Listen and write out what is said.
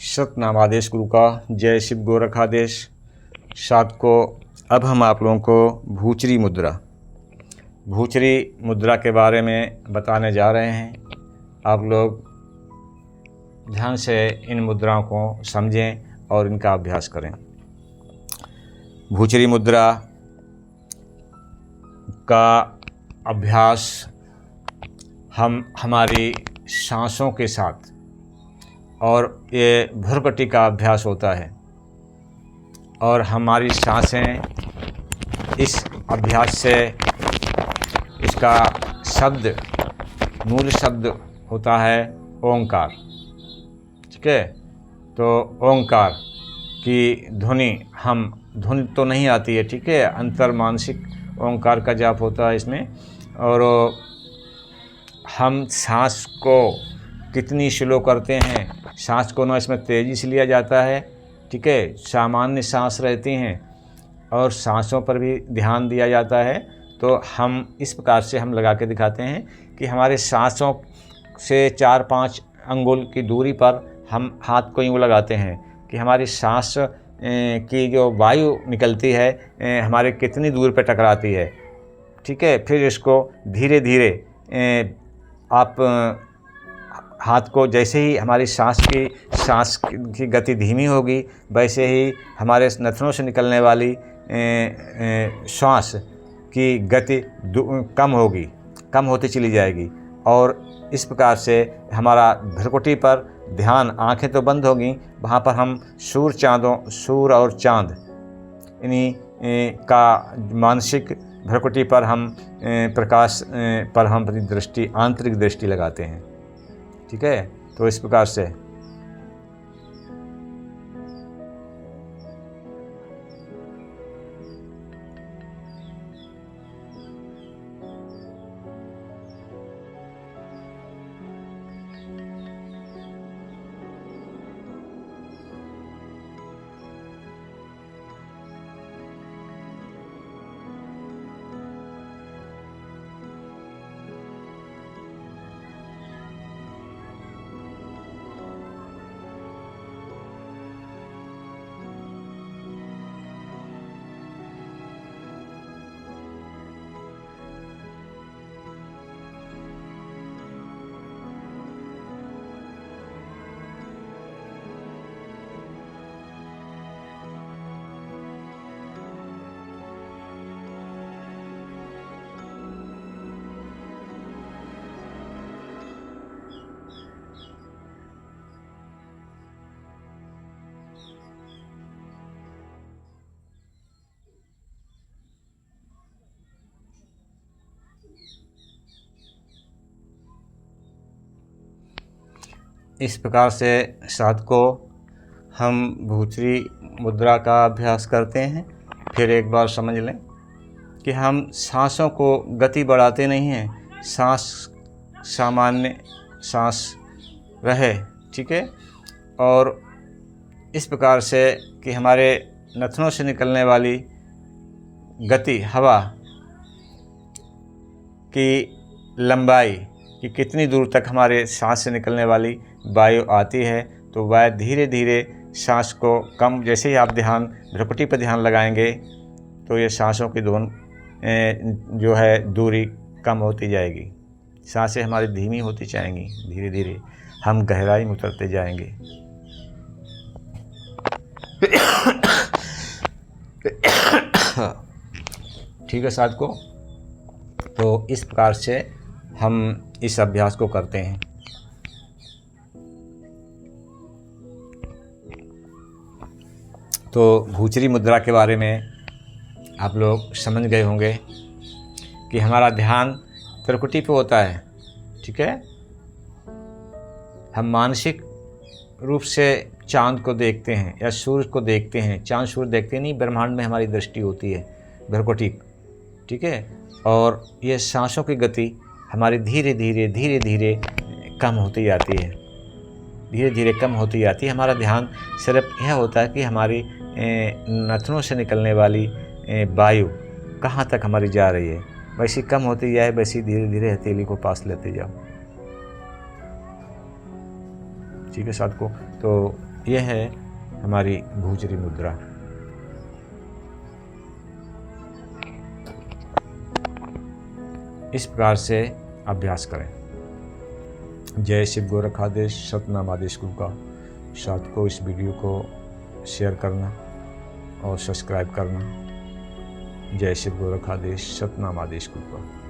सतनाम आदेश गुरु का, जय शिव गोरखादेश। साथ को अब हम आप लोगों को भूचरी मुद्रा के बारे में बताने जा रहे हैं। आप लोग ध्यान से इन मुद्राओं को समझें और इनका अभ्यास करें। भूचरी मुद्रा का अभ्यास हम हमारी सांसों के साथ, और ये भ्रुकुटी का अभ्यास होता है, और हमारी सांसें इस अभ्यास से, इसका शब्द, मूल शब्द होता है ओंकार। ठीक है, तो ओंकार की धुनि तो नहीं आती है, ठीक है, अंतर मानसिक ओंकार का जाप होता है इसमें। और हम सांस को कितनी स्लो करते हैं, सांस को ना इसमें तेज़ी से लिया जाता है, ठीक है, सामान्य सांस रहती हैं, और सांसों पर भी ध्यान दिया जाता है। तो हम इस प्रकार से हम लगा के दिखाते हैं कि हमारे सांसों से 4-5 अंगुल की दूरी पर हम हाथ को यूँ लगाते हैं कि हमारी सांस की जो वायु निकलती है हमारे कितनी दूर पे टकराती है। ठीक है, फिर इसको धीरे धीरे आप हाथ को, जैसे ही हमारी सांस की गति धीमी होगी, वैसे ही हमारे नथनों से निकलने वाली श्वास की गति कम होती चली जाएगी। और इस प्रकार से हमारा भ्रुकुटी पर ध्यान, आंखें तो बंद होगी, वहाँ पर हम सूर और चांद इन्हीं का मानसिक भ्रुकुटी पर हम प्रकाश पर हम अपनी दृष्टि, आंतरिक दृष्टि लगाते हैं। ठीक है, तो इस प्रकार से इस प्रकार से साथ को हम भूचरी मुद्रा का अभ्यास करते हैं। फिर एक बार समझ लें कि हम सांसों को गति बढ़ाते नहीं हैं, सांस सामान्य सांस रहे, ठीक है। और इस प्रकार से कि हमारे नथनों से निकलने वाली गति, हवा की लंबाई कि कितनी दूर तक हमारे सांस से निकलने वाली वायु आती है, तो वह धीरे धीरे सांस को कम, जैसे ही आप भ्रुकुटी पर ध्यान लगाएंगे तो ये सांसों की जो है दूरी कम होती जाएगी। सांसें हमारी धीमी होती जाएंगी, धीरे धीरे हम गहराई में उतरते जाएंगे। ठीक है साथ को, तो इस प्रकार से हम इस अभ्यास को करते हैं। तो भूचरी मुद्रा के बारे में आप लोग समझ गए होंगे कि हमारा ध्यान भ्रुकुटी पे होता है, ठीक है। हम मानसिक रूप से चांद को देखते हैं या सूर्य को देखते हैं। चांद सूर्य देखते नहीं, ब्रह्मांड में हमारी दृष्टि होती है भ्रुकुटी, ठीक है। और ये सांसों की गति हमारी धीरे धीरे कम होती जाती है, धीरे धीरे कम होती जाती है। हमारा ध्यान सिर्फ यह होता है कि हमारी नथनों से निकलने वाली वायु कहाँ तक हमारी जा रही है, वैसी कम होती जाए, वैसी धीरे धीरे हथेली को पास लेते जाओ। ठीक है साथ को, तो यह है हमारी भूचरी मुद्रा। इस प्रकार से अभ्यास करें। जय शिव गोरखाधीश सतनाम आदेश गुरु का। साथ को इस वीडियो को शेयर करना और सब्सक्राइब करना। जय शिव गोरखाधीश सतनाम आदेश गुरु का।